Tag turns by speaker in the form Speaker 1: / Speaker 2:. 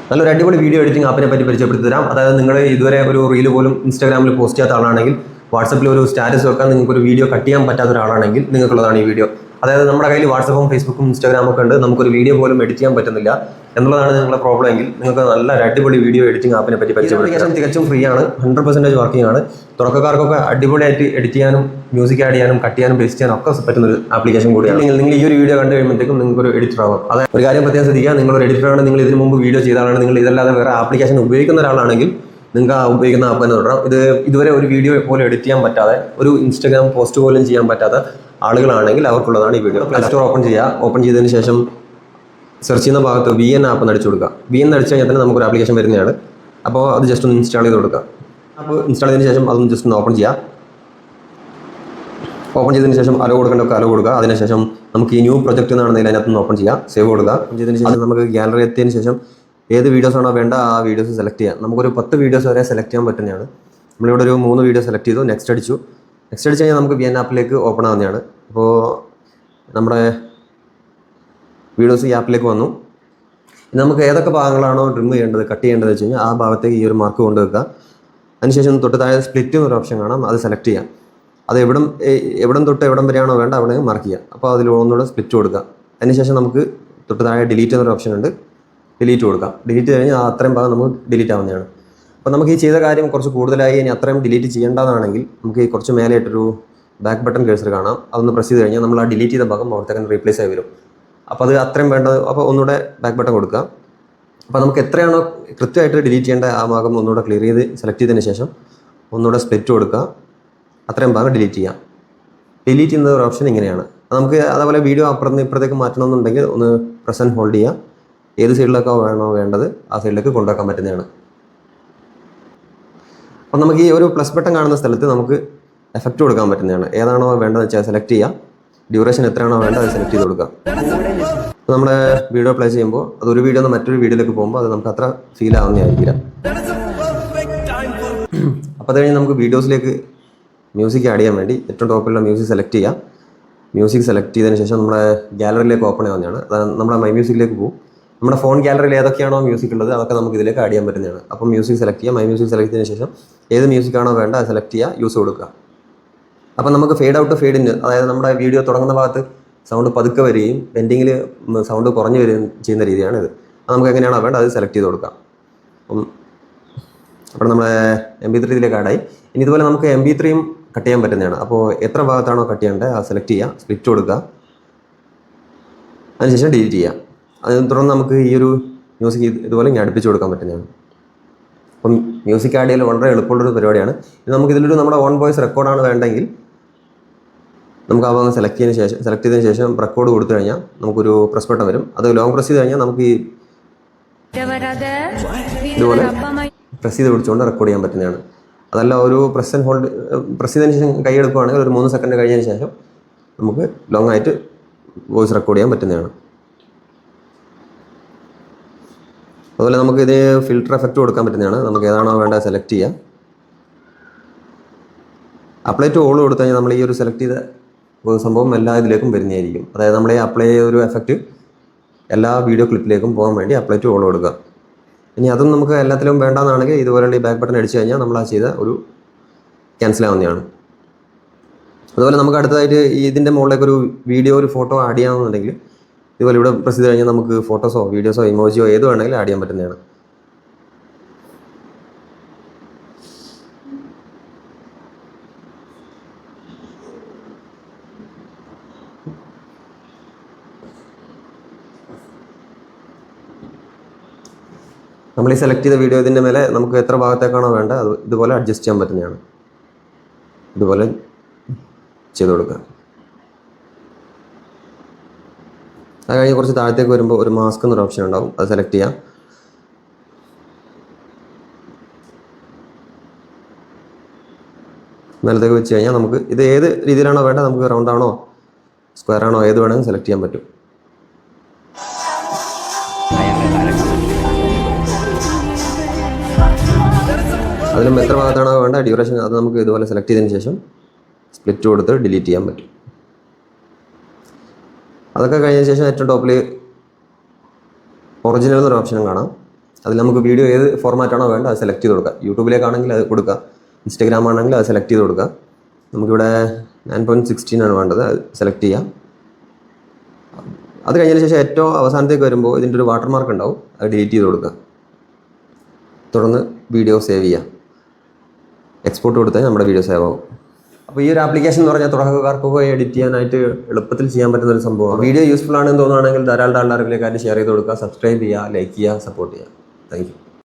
Speaker 1: നല്ലൊരു അടിപൊളി video editing ആപ്പിനെ പറ്റി പരിചയപ്പെടുത്തി തരാം. അതായത് നിങ്ങൾ ഇതുവരെ ഒരു റീൽ പോലും ഇൻസ്റ്റാഗ്രാമിൽ പോസ്റ്റ് ചെയ്യാത്ത ആളാണെങ്കിൽ, വാട്സപ്പിൽ ഒരു സ്റ്റാറ്റസ് വെക്കാൻ നിങ്ങൾക്ക് ഒരു വീഡിയോ കട്ട് ചെയ്യാൻ പറ്റാത്ത ഒരാളാണെങ്കിൽ നിങ്ങൾക്കുള്ളതാണ് ഈ വീഡിയോ. അതായത് നമ്മുടെ കയ്യിൽ വാട്സപ്പും ഫേസ്ബുക്കും ഇൻസ്റ്റാഗ്രാമും ഒക്കെ ഉണ്ട്, നമുക്കൊരു വീഡിയോ പോലും എഡിറ്റ് ചെയ്യാൻ പറ്റുന്നില്ല എന്നുള്ളതാണ് നിങ്ങളുടെ പ്രോബ്ലം എങ്കിൽ നിങ്ങൾക്ക് നല്ല അടിപൊളി വീഡിയോ എഡിറ്റിംഗ് ആപ്പിനെ പറ്റി പരിചയപ്പെടുത്താം. തികച്ചും ഫ്രീ ആണ്, 100% വർക്കിംഗ് ആണ്. തുടക്കക്കാർക്കൊക്കെ അടിപൊളിയായിട്ട് എഡിറ്റ് ചെയ്യാനും മ്യൂസിക് ആഡ് ചെയ്യാനും കട്ട് ചെയ്യാനും പേസ്റ്റ് ചെയ്യാനും ഒക്കെ പറ്റുന്ന ഒരു ആപ്ലിക്കേഷൻ കൂടിയാണ്. നിങ്ങൾ ഈ ഒരു വീഡിയോ കണ്ടു കഴിയുമ്പോഴത്തേക്കും നിങ്ങൾക്ക് ഒരു എഡിറ്റർ ആവാം. അതായത് ഒരു കാര്യം പ്രത്യേകം ശ്രദ്ധിക്കുക, നിങ്ങളൊരു എഡിറ്ററാണ്, നിങ്ങൾ ഇതിന് മുമ്പ് വീഡിയോ ചെയ്ത ആളാണ്, നിങ്ങൾ ഇതല്ലാതെ വേറെ ആപ്ലിക്കേഷൻ ഉപയോഗിക്കുന്ന ഒരാളാണെങ്കിൽ നിങ്ങൾക്ക് ആ ഉപയോഗിക്കുന്ന ആപ്പ് തന്നെ തുടരാം. ഇതുവരെ ഒരു വീഡിയോ പോലും എഡിറ്റ് ചെയ്യാൻ പറ്റാതെ, ഒരു ഇൻസ്റ്റാഗ്രാം പോസ്റ്റ് പോലും ചെയ്യാൻ പറ്റാത്ത ആളുകളാണെങ്കിൽ അവർക്കുള്ളതാണ് ഈ വീഡിയോ. പ്ലേ സ്റ്റോർ ഓപ്പൺ ചെയ്യുക. ഓപ്പൺ ചെയ്തതിന് ശേഷം സെർച്ച് ചെയ്യുന്ന ഭാഗത്ത് VN ആപ്പ് എന്ന് അടിച്ചു കൊടുക്കുക. VN അടിച്ചു കഴിഞ്ഞാൽ തന്നെ നമുക്കൊരു ആപ്ലിക്കേഷൻ വരുന്നതാണ്. അപ്പോൾ അത് ജസ്റ്റ് ഒന്ന് ഇൻസ്റ്റാൾ ചെയ്ത് കൊടുക്കുക. അപ്പോൾ ഇൻസ്റ്റാൾ ചെയ്തതിന് ശേഷം അതൊന്ന് ജസ്റ്റ് ഒന്ന് ഓപ്പൺ ചെയ്യുക. ഓപ്പൺ ചെയ്തതിന് ശേഷം അലോ കൊടുക്കേണ്ടതൊക്കെ അലോ കൊടുക്കുക. അതിനുശേഷം നമുക്ക് ഈ ന്യൂ പ്രൊജക്റ്റ് എന്നാണെന്നെങ്കിൽ അതിനകത്ത് നിന്ന് ഓപ്പൺ ചെയ്യുക, സേവ് കൊടുക്കുക. ഓപ്പൺ ചെയ്തതിന് ശേഷം നമുക്ക് ഗാലറി എത്തിയതിന് ശേഷം ഏത് വീഡിയോസാണോ വേണ്ട ആ വീഡിയോസ് സെലക്ട് ചെയ്യാം. നമുക്കൊരു 10 വീഡിയോസ് വരെ സെലക്ട് ചെയ്യാൻ പറ്റുന്നതാണ്. നമ്മളിവിടെ ഒരു 3 വീഡിയോ സെലക്ട് ചെയ്തു, നെക്സ്റ്റ് അടിച്ചു. നെക്സ്റ്റ് അടിച്ച് കഴിഞ്ഞാൽ നമുക്ക് VN ആപ്പിലേക്ക് ഓപ്പൺ ആവുന്നതാണ്. അപ്പോൾ നമ്മുടെ വീഡിയോസ് ഈ ആപ്പിലേക്ക് വന്നു. നമുക്ക് ഏതൊക്കെ ഭാഗങ്ങളാണോ ട്രിം ചെയ്യേണ്ടത്, കട്ട് ചെയ്യേണ്ടത് വെച്ച് കഴിഞ്ഞാൽ ആ ഭാഗത്തേക്ക് ഈ ഒരു മാർക്ക് കൊണ്ടുവെക്കുക. അതിനുശേഷം തൊട്ട് താഴെ സ്പ്ലിറ്റ് എന്നൊരു ഓപ്ഷൻ കാണാം, അത് സെലക്ട് ചെയ്യാം. അത് എവിടം തൊട്ട് എവിടം വരെയാണോ വേണ്ട അവിടെ മാർക്ക് ചെയ്യുക. അപ്പോൾ അതിൽ ഒന്നുകൂടെ സ്പ്ലിറ്റ് കൊടുക്കുക. അതിനുശേഷം നമുക്ക് തൊട്ട് താഴെ ഡിലീറ്റ് എന്നൊരു ഓപ്ഷൻ ഉണ്ട്, ഡിലീറ്റ് കൊടുക്കാം. ഡിലീറ്റ് കഴിഞ്ഞാൽ അത്രയും ഭാഗം നമുക്ക് ഡിലീറ്റ് ആവുന്നതാണ്. അപ്പോൾ നമുക്ക് ഈ ചെയ്ത കാര്യം കുറച്ച് കൂടുതലായി ഇനി അത്രയും ഡിലീറ്റ് ചെയ്യേണ്ടതാണെങ്കിൽ നമുക്ക് ഈ കുറച്ച് മേലെയായിട്ടൊരു ബാക്ക് ബട്ടൺ കേഴ്സർ കാണാം, അതൊന്ന് പ്രസ് ചെയ്ത് കഴിഞ്ഞാൽ നമ്മൾ ആ ഡിലീറ്റ് ചെയ്ത ഭാഗം അവിടത്തേക്ക് റീപ്ലേസ് ആയി വരും. അപ്പോൾ അത് അത്രയും വേണ്ടത്, അപ്പോൾ ഒന്നുകൂടെ ബാക്ക് ബട്ടൺ കൊടുക്കുക. അപ്പോൾ നമുക്ക് എത്രയാണോ കൃത്യമായിട്ട് ഡിലീറ്റ് ചെയ്യേണ്ട ആ ഭാഗം ഒന്നുകൂടെ ക്ലിയർ ചെയ്ത് സെലക്ട് ചെയ്തതിന് ശേഷം ഒന്നുകൂടെ സ്പ്ലിറ്റ് കൊടുക്കുക. അത്രയും ഭാഗം ഡിലീറ്റ് ചെയ്യാം. ഡിലീറ്റ് ചെയ്യുന്ന ഒരു ഓപ്ഷൻ ഇങ്ങനെയാണ്. നമുക്ക് അതേപോലെ വീഡിയോ ഇപ്പുറത്തേക്ക് മാറ്റണമെന്നുണ്ടെങ്കിൽ ഒന്ന് പ്രസ് ആൻഡ് ഹോൾഡ് ചെയ്യുക. ഏത് സൈഡിലൊക്കെ വേണ്ടത് ആ സൈഡിലേക്ക് കൊണ്ടുവെക്കാൻ പറ്റുന്നതാണ്. അപ്പോൾ നമുക്ക് ഈ ഒരു പ്ലസ് ബട്ടൺ കാണുന്ന സ്ഥലത്ത് നമുക്ക് എഫക്റ്റ് കൊടുക്കാൻ പറ്റുന്നതാണ്. ഏതാണോ വേണ്ടതെന്ന് വെച്ചാൽ സെലക്ട് ചെയ്യുക. ഡ്യൂറേഷൻ എത്രയാണോ വേണ്ടത് അത് സെലക്ട് ചെയ്ത് കൊടുക്കുക. നമ്മുടെ വീഡിയോ പ്ലേ ചെയ്യുമ്പോൾ അതൊരു വീഡിയോ നിന്ന് മറ്റൊരു വീഡിയോയിലേക്ക് പോകുമ്പോൾ അത് നമുക്ക് അത്ര ഫീൽ ആവുന്നതായിരിക്കില്ല. അപ്പോൾ അത് കഴിഞ്ഞ് നമുക്ക് വീഡിയോസിലേക്ക് മ്യൂസിക് ആഡ് ചെയ്യാൻ വേണ്ടി ഏറ്റവും ടോപ്പിലുള്ള മ്യൂസിക് സെലക്ട് ചെയ്യുക. മ്യൂസിക് സെലക്ട് ചെയ്തതിന് ശേഷം നമ്മുടെ ഗാലറിയിലേക്ക് ഓപ്പൺ ആവുന്നതാണ്. അതായത് നമ്മുടെ മൈ മ്യൂസിക്കിലേക്ക് പോകും. നമ്മുടെ ഫോൺ ഗാലറിയിൽ ഏതൊക്കെയാണോ മ്യൂസിക് ഉള്ളത് അതൊക്കെ നമുക്ക് ഇതിലേക്ക് ആഡ് ചെയ്യാൻ പറ്റുന്നതാണ്. അപ്പോൾ മ്യൂസിക് സെലക്ട് ചെയ്യുക. മൈ മ്യൂസിക് സെലക്ട് ചെയ്തതിന് ശേഷം ഏത് മ്യൂസിക്കാണോ വേണ്ട അത് സെലക്ട് ചെയ്യുക, യൂസ് കൊടുക്കുക. അപ്പോൾ നമുക്ക് ഫേഡ് ഔട്ട് ഫേഡ് ഇൻ, അതായത് നമ്മുടെ വീഡിയോ തുടങ്ങുന്ന ഭാഗത്ത് സൗണ്ട് പതുക്കെ വരികയും എൻഡിങ്ങിൽ സൗണ്ട് കുറഞ്ഞു വരികയും ചെയ്യുന്ന രീതിയാണ് ഇത്. അത് നമുക്ക് എങ്ങനെയാണോ വേണ്ടത് അത് സെലക്ട് ചെയ്ത് കൊടുക്കാം. അപ്പോൾ നമ്മുടെ MP3 ഇതിലേക്ക് ആഡായി. ഇനി ഇതുപോലെ നമുക്ക് MP3യും കട്ട് ചെയ്യാൻ പറ്റുന്നതാണ്. അപ്പോൾ എത്ര ഭാഗത്താണോ കട്ട് ചെയ്യേണ്ടത് അത് സെലക്ട് ചെയ്യുക, സ്പ്ലിറ്റ് കൊടുക്കുക. അതിനുശേഷം ഡിലീറ്റ് ചെയ്യുക. അതിന് തുടർന്ന് നമുക്ക് ഈ ഒരു മ്യൂസിക് ഇതുപോലെ ഇങ്ങനെ അടുപ്പിച്ച് കൊടുക്കാൻ പറ്റുന്നതാണ്. അപ്പം മ്യൂസിക് ആഡ് ചെയ്യൽ വളരെ എളുപ്പമുള്ളൊരു പരിപാടിയാണ്. ഇത് നമുക്ക് ഇതിലൊരു നമ്മുടെ ഓൺ വോയിസ് റെക്കോർഡാണ് വേണ്ടെങ്കിൽ നമുക്ക് ആ ഭാഗം സെലക്ട് ചെയ്തതിന് ശേഷം റെക്കോർഡ് കൊടുത്തു കഴിഞ്ഞാൽ നമുക്കൊരു പ്രസ് ബട്ടൺ വരും. അത് ലോങ് പ്രസ് ചെയ്ത് കഴിഞ്ഞാൽ നമുക്ക് ഈ ഇതുപോലെ പ്രസ് ചെയ്ത് പിടിച്ചുകൊണ്ട് റെക്കോർഡ് ചെയ്യാൻ പറ്റുന്നതാണ്. അതല്ല ഒരു പ്രസ് ചെയ്തതിന് ശേഷം കൈ എടുക്കുകയാണെങ്കിൽ ഒരു 3 സെക്കൻഡ് കഴിഞ്ഞതിന് ശേഷം നമുക്ക് ലോങ് ആയിട്ട് വോയിസ് റെക്കോർഡ് ചെയ്യാൻ പറ്റുന്നതാണ്. അതുപോലെ നമുക്ക് ഇത് ഫിൽറ്റർ എഫക്റ്റ് കൊടുക്കാൻ പറ്റുന്നതാണ്. നമുക്ക് ഏതാണോ വേണ്ടത് സെലക്ട് ചെയ്യുക. അപ്ലൈ ടു ഓൾ കൊടുത്തു കഴിഞ്ഞാൽ നമ്മൾ ഈ ഒരു സെലക്ട് ചെയ്ത സംഭവം എല്ലാ ഇതിലേക്കും വരുന്നതായിരിക്കും. അതായത് നമ്മൾ ഈ അപ്ലൈ ചെയ്ത ഒരു എഫക്റ്റ് എല്ലാ വീഡിയോ ക്ലിപ്പിലേക്കും പോകാൻ വേണ്ടി അപ്ലൈ ടു ഓൾ കൊടുക്കുക. ഇനി അതും നമുക്ക് എല്ലാത്തിലും വേണ്ടാന്നാണെങ്കിൽ ഇതുപോലെയുള്ള ഈ ബാക്ക് ബട്ടൺ അടിച്ചു കഴിഞ്ഞാൽ നമ്മൾ ആ ചെയ്ത ഒരു ക്യാൻസൽ ആവുന്നതാണ്. അതുപോലെ നമുക്ക് അടുത്തതായിട്ട് ഇതിൻ്റെ മുകളിലേക്ക് ഒരു വീഡിയോ ഒരു ഫോട്ടോ ആഡ് ചെയ്യണമെന്നുണ്ടെങ്കിൽ ഇതുപോലെ ഇവിടെ പ്രസ് ചെയ്ത് കഴിഞ്ഞാൽ നമുക്ക് ഫോട്ടോസോ വീഡിയോസോ ഇമോജിയോ ഏത് വേണമെങ്കിലും ആഡ് ചെയ്യാൻ പറ്റുന്നതാണ്. നമ്മൾ ഈ സെലക്ട് ചെയ്ത വീഡിയോ ഇതിൻ്റെ മേലെ നമുക്ക് എത്ര ഭാഗത്തേക്കാണോ വേണ്ടത് അത് ഇതുപോലെ അഡ്ജസ്റ്റ് ചെയ്യാൻ പറ്റുന്നതാണ്. ഇതുപോലെ ചെയ്ത് കൊടുക്കുക. അത് കഴിഞ്ഞ് കുറച്ച് താഴത്തേക്ക് വരുമ്പോൾ ഒരു മാസ്ക് എന്നൊരു ഓപ്ഷൻ ഉണ്ടാവും, അത് സെലക്ട് ചെയ്യാം. മേലത്തേക്ക് വെച്ച് കഴിഞ്ഞാൽ നമുക്ക് ഇത് ഏത് രീതിയിലാണോ വേണ്ടത്, നമുക്ക് റൗണ്ട് ആണോ സ്ക്വയർ ആണോ ഏത് വേണമെങ്കിലും സെലക്ട് ചെയ്യാൻ പറ്റും. അതിലും എത്ര ഭാഗത്താണോ വേണ്ട ഡ്യൂറേഷൻ അത് നമുക്ക് ഇതുപോലെ സെലക്ട് ചെയ്തതിന് ശേഷം സ്പ്ലിറ്റ് കൊടുത്ത് ഡിലീറ്റ് ചെയ്യാൻ പറ്റും. അതൊക്കെ കഴിഞ്ഞ ശേഷം ഏറ്റവും ടോപ്പിൽ ഒറിജിനൽ എന്നൊരു ഓപ്ഷനും കാണാം, അതിൽ നമുക്ക് വീഡിയോ ഏത് ഫോർമാറ്റാണോ വേണ്ടത് അത് സെലക്ട് ചെയ്ത് കൊടുക്കുക. യൂട്യൂബിലേക്കാണെങ്കിൽ അത് കൊടുക്കുക, ഇൻസ്റ്റാഗ്രാം ആണെങ്കിൽ അത് സെലക്ട് ചെയ്ത് കൊടുക്കുക. നമുക്കിവിടെ 9.16 ആണ് വേണ്ടത്, അത് സെലക്ട് ചെയ്യാം. അത് കഴിഞ്ഞതിന് ശേഷം ഏറ്റവും അവസാനത്തേക്ക് വരുമ്പോൾ ഇതിൻ്റെ ഒരു വാട്ടർമാർക്ക് ഉണ്ടാവും, അത് ഡിലീറ്റ് ചെയ്ത് കൊടുക്കുക. തുടർന്ന് വീഡിയോ സേവ് ചെയ്യുക. എക്സ്പോർട്ട് കൊടുത്താൽ നമ്മുടെ വീഡിയോ സേവ് ആവും. അപ്പോൾ ഈ ഒരു ആപ്ലിക്കേഷൻ എന്ന് പറഞ്ഞാൽ തുടക്കക്കാർക്കൊക്കെ എഡിറ്റ് ചെയ്യാനായിട്ട് എളുപ്പത്തിൽ ചെയ്യാൻ പറ്റുന്ന ഒരു സംഭവമാണ്. വീഡിയോ യൂസ്ഫുൾ ആണെന്ന് തോന്നുകയാണെങ്കിൽ ധാരാളം ആളുകളിലേക്ക് ഷെയർ ചെയ്ത് കൊടുക്കുക, സബ്സ്ക്രൈബ് ചെയ്യുക, ലൈക്ക് ചെയ്യുക, സപ്പോർട്ട് ചെയ്യുക. Thank you.